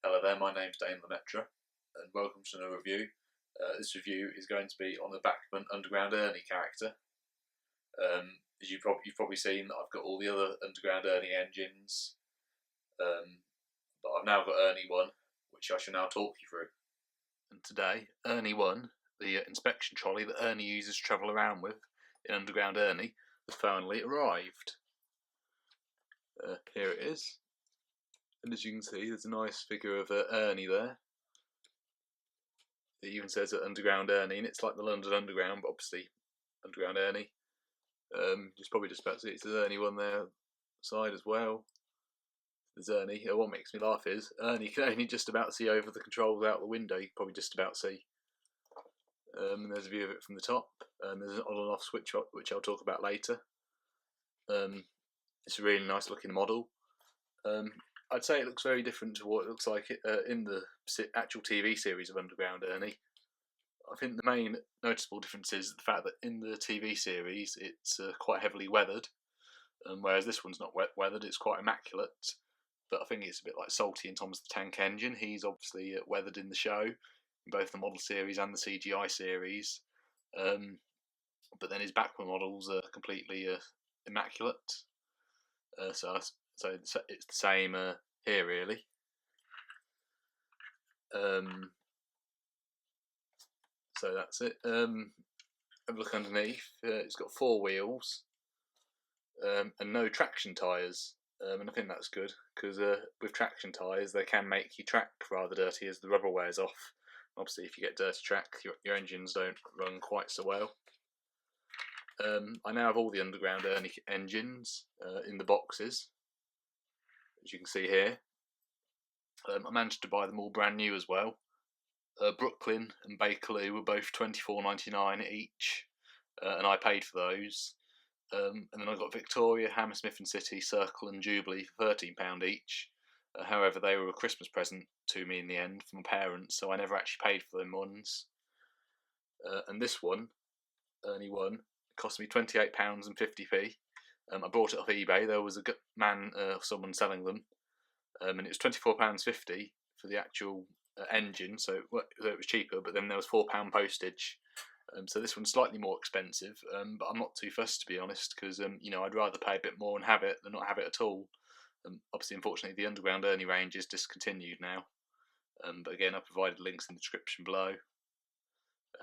Hello there, my name's Dane Lemaitre and welcome to another review. This review is going to be on the Bachmann Underground Ernie character. As you've probably seen, that I've got all the other Underground Ernie engines, but I've now got Ernie 1, which I shall now talk you through. And today, Ernie 1, the inspection trolley that Ernie uses to travel around with in Underground Ernie, has finally arrived. Here it is. And as you can see, there's a nice figure of Ernie there. It even says Underground Ernie, and it's like the London Underground, but obviously Underground Ernie. Just probably just about to see it. There's Ernie one there side as well. There's Ernie. What makes me laugh is Ernie can only just about see over the controls out the window. You can probably just about see. And there's a view of it from the top. There's an on and off switch, which I'll talk about later. It's a really nice looking model. I'd say it looks very different to what it looks like in the actual TV series of Underground Ernie. I think the main noticeable difference is the fact that in the TV series it's quite heavily weathered, whereas this one's not weathered, it's quite immaculate. But I think it's a bit like Salty and Thomas the Tank Engine. He's obviously weathered in the show, in both the model series and the CGI series. But then his Bachmann models are completely immaculate. So it's the same here, really. So that's it. Have a look underneath. It's got 4 wheels and no traction tyres. And I think that's good, because with traction tyres they can make your track rather dirty as the rubber wears off. Obviously if you get dirty track, your engines don't run quite so well. I now have all the Underground Ernie engines in the boxes, as you can see here. I managed to buy them all brand new as well. Brooklyn and Bakerloo were both $24.99 each, and I paid for those. And then I got Victoria, Hammersmith and City, Circle and Jubilee for £13 each. However, they were a Christmas present to me in the end from my parents, so I never actually paid for them ones. And this one, Ernie 1, cost me £28.50. I bought it off eBay. There was a someone selling them, and it was £24.50 for the actual engine, so it was cheaper, but then there was £4 postage. So this one's slightly more expensive, but I'm not too fussed, to be honest, because I'd rather pay a bit more and have it than not have it at all. Obviously, unfortunately, the Underground Ernie range is discontinued now, but again, I've provided links in the description below.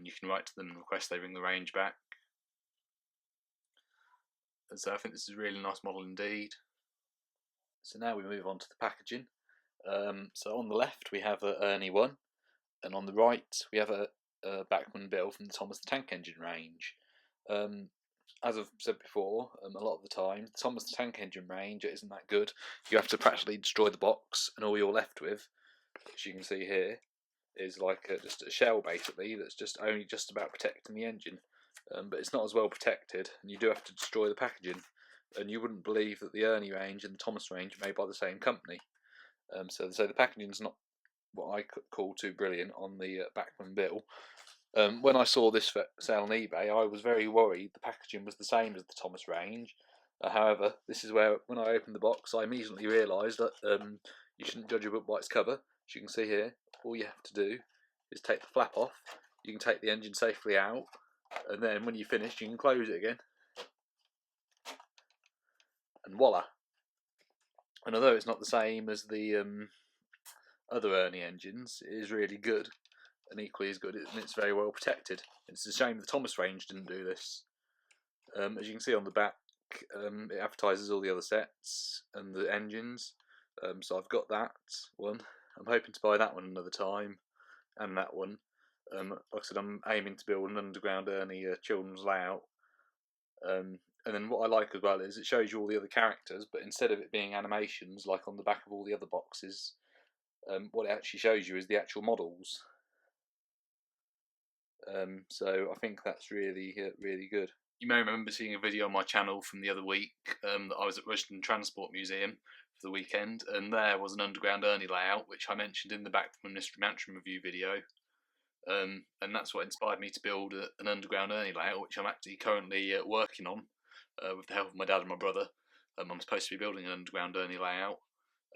You can write to them and request they bring the range back. And so I think this is a really nice model indeed. So now we move on to the packaging. So on the left we have Ernie 1, and on the right we have a Bachmann bill from the Thomas the Tank Engine range. As I've said before, a lot of the time, the Thomas the Tank Engine range isn't that good. You have to practically destroy the box, and all you're left with, as you can see here, is like just a shell basically that's only just about protecting the engine. But it's not as well protected, and you do have to destroy the packaging. And you wouldn't believe that the Ernie range and the Thomas range are made by the same company. So the packaging's not what I call too brilliant on the Bachmann bill. When I saw this for sale on eBay, I was very worried the packaging was the same as the Thomas range. However, this is where, when I opened the box, I immediately realised that you shouldn't judge a book by its cover. As you can see here, all you have to do is take the flap off. You can take the engine safely out, and then when you finish, you can close it again. And voila! And although it's not the same as the other Ernie engines, it is really good, and equally as good, and it's very well protected. It's a shame the Thomas range didn't do this. As you can see on the back, it advertises all the other sets and the engines. So I've got that one. I'm hoping to buy that one another time, and that one. Like I said, I'm aiming to build an Underground Ernie children's layout. And then what I like as well is it shows you all the other characters, but instead of it being animations like on the back of all the other boxes, what it actually shows you is the actual models. So I think that's really good. You may remember seeing a video on my channel from the other week that I was at Rushden Transport Museum for the weekend, and there was an Underground Ernie layout, which I mentioned in the Bachmann Mystery Mansion review video. And that's what inspired me to build an Underground Ernie layout, which I'm actually currently working on with the help of my dad and my brother. I'm supposed to be building an Underground Ernie layout,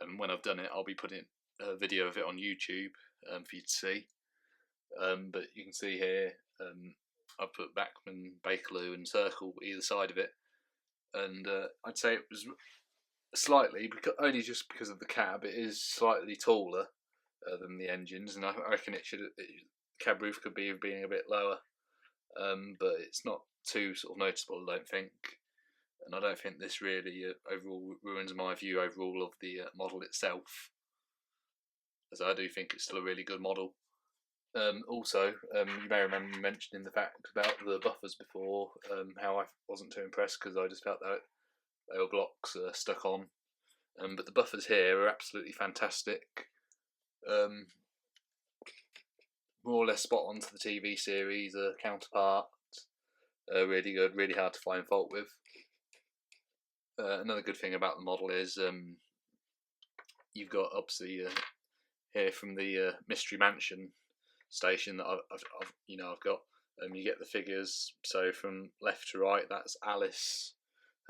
and when I've done it, I'll be putting it a video of it on YouTube for you to see. But you can see here, I've put Bachmann, Bakerloo and Circle either side of it, and I'd say it was slightly, only just because of the cab, it is slightly taller than the engines, and I reckon cab roof could be being a bit lower, but it's not too sort of noticeable, I don't think, and I don't think this really overall ruins my view overall of the model itself, as I do think it's still a really good model. Also, you may remember me mentioning the fact about the buffers before, how I wasn't too impressed because I just felt that they were blocks stuck on. But the buffers here are absolutely fantastic. More or less spot on to the TV series counterpart. Really good, really hard to find fault with. Another good thing about the model is you've got obviously here from the Mystery Mansion station that I've got. You get the figures. So from left to right, that's Alice,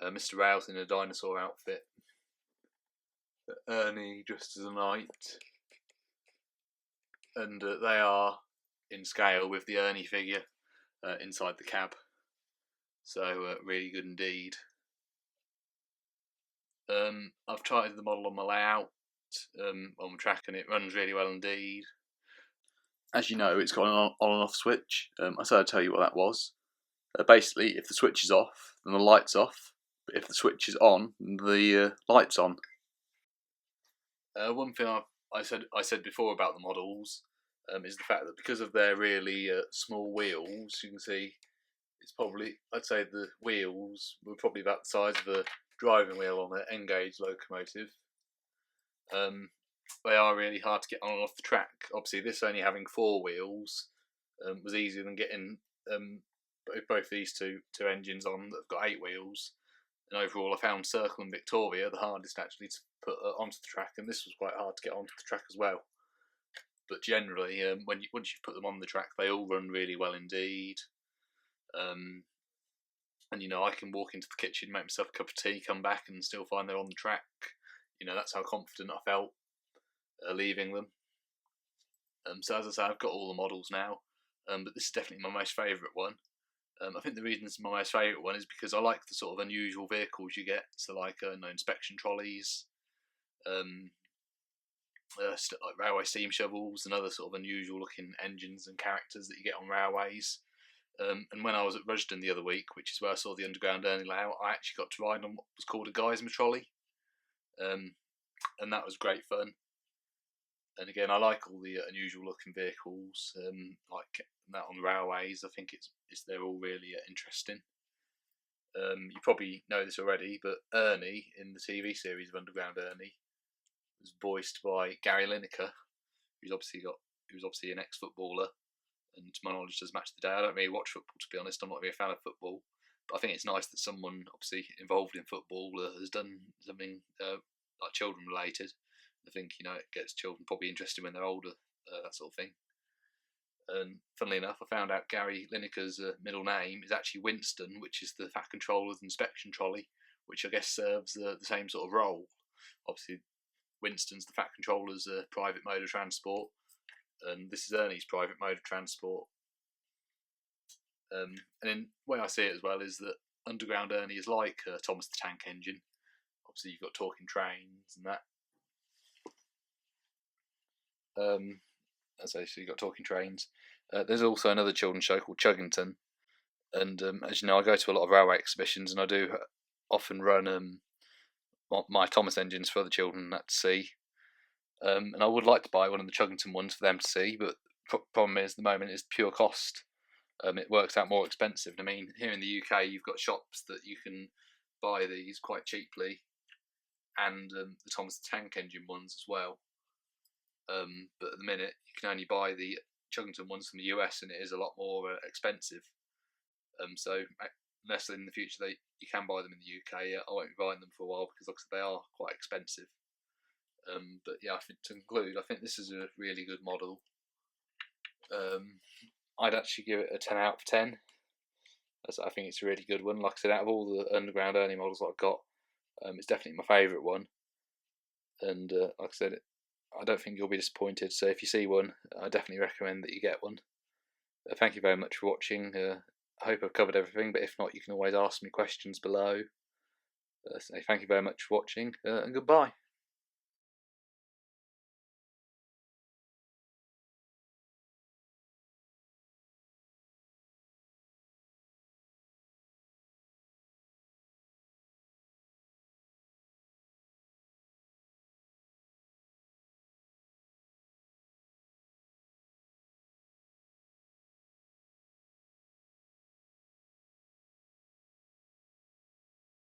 Mr. Rouse in a dinosaur outfit, Ernie dressed as a knight, and they are in scale with the Ernie figure inside the cab. So really good indeed. I've tried the model on my layout on the track, and it runs really well indeed. As you know, it's got an on and off switch. I said I'd tell you what that was. Basically, if the switch is off, then the light's off. But if the switch is on, the light's on. One thing I said before about the models is the fact that because of their really small wheels, you can see it's probably, I'd say the wheels were probably about the size of a driving wheel on an N-gauge locomotive. They are really hard to get on and off the track. Obviously, this only having 4 wheels was easier than getting both these two engines on that have got 8 wheels. And overall, I found Circle and Victoria the hardest actually to put onto the track, and this was quite hard to get onto the track as well. But generally, once you put them on the track, they all run really well indeed. And I can walk into the kitchen, make myself a cup of tea, come back, and still find they're on the track. That's how confident I felt leaving them. So as I say, I've got all the models now, but this is definitely my most favourite one. I think the reason it's my most favourite one is because I like the sort of unusual vehicles you get. So like inspection trolleys, like railway steam shovels, and other sort of unusual looking engines and characters that you get on railways. And when I was at Rushden the other week, which is where I saw the Underground Ernie layout, I actually got to ride on what was called a Geismar trolley, and that was great fun. And again, I like all the unusual looking vehicles, like that on the railways. I think they're all really interesting. You probably know this already, but Ernie in the TV series of Underground Ernie was voiced by Gary Lineker, who's obviously an ex-footballer, and to my knowledge does Match of the Day. I don't really watch football, to be honest. I'm not really a fan of football, but I think it's nice that someone obviously involved in football has done something like children related. I think it gets children probably interested when they're older, that sort of thing. And funnily enough, I found out Gary Lineker's middle name is actually Winston, which is the Fat Controller's inspection trolley, which I guess serves the same sort of role. Obviously, Winston's the Fat Controller's private mode of transport, and this is Ernie's private mode of transport. And then the way I see it as well is that Underground Ernie is like Thomas the Tank Engine. Obviously, you've got talking trains and that. So you've got talking trains. There's also another children's show called Chuggington, and as you know, I go to a lot of railway exhibitions, and I do often run my Thomas engines for other children that to see. And I would like to buy one of the Chuggington ones for them to see, but problem is, at the moment, is pure cost. It works out more expensive. I mean, here in the UK, you've got shops that you can buy these quite cheaply, and the Thomas the Tank Engine ones as well. But at the minute, you can only buy the Chuggington ones from the US, and it is a lot more expensive. So unless in the future you can buy them in the UK, I won't be buying them for a while because obviously they are quite expensive. But yeah, I think to conclude, I think this is a really good model. I'd actually give it a 10 out of 10. I think it's a really good one. Like I said, out of all the Underground Ernie models that I've got, it's definitely my favourite one. And like I said, I don't think you'll be disappointed. So if you see one, I definitely recommend that you get one. Thank you very much for watching. I hope I've covered everything, but if not, you can always ask me questions below. So thank you very much for watching, and goodbye.